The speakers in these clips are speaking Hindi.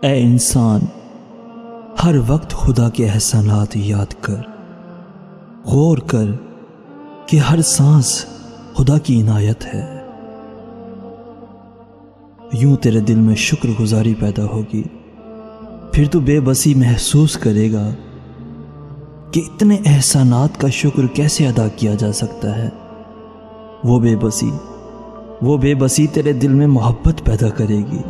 ए इंसान, हर वक्त खुदा के एहसानात याद कर, गौर कर कि हर सांस खुदा की इनायत है। यूं तेरे दिल में शुक्रगुजारी पैदा होगी, फिर तू बेबसी महसूस करेगा कि इतने एहसानात का शुक्र कैसे अदा किया जा सकता है। वो बेबसी तेरे दिल में मोहब्बत पैदा करेगी।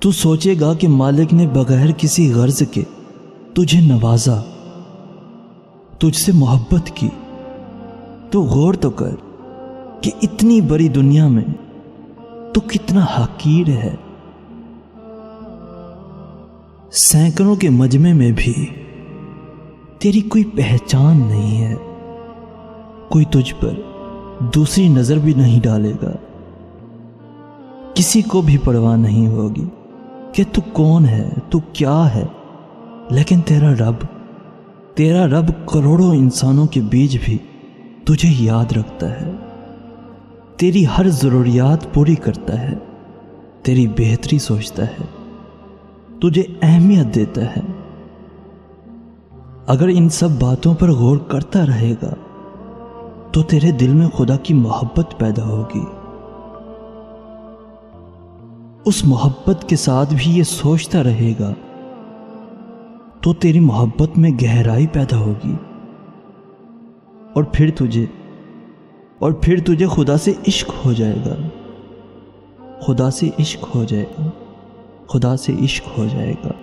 तू सोचेगा कि मालिक ने बगैर किसी गर्ज के तुझे नवाजा, तुझसे मोहब्बत की। तू गौर तो कर कि इतनी बड़ी दुनिया में तू कितना हकीर है। सैकड़ों के मजमे में भी तेरी कोई पहचान नहीं है। कोई तुझ पर दूसरी नजर भी नहीं डालेगा। किसी को भी परवाह नहीं होगी कि तू कौन है, तू क्या है। लेकिन तेरा रब करोड़ों इंसानों के बीच भी तुझे याद रखता है, तेरी हर जरूरियात पूरी करता है, तेरी बेहतरी सोचता है, तुझे अहमियत देता है। अगर इन सब बातों पर गौर करता रहेगा तो तेरे दिल में खुदा की मोहब्बत पैदा होगी। उस मोहब्बत के साथ भी ये सोचता रहेगा तो तेरी मोहब्बत में गहराई पैदा होगी, और फिर तुझे खुदा से इश्क हो जाएगा। खुदा से इश्क हो जाएगा।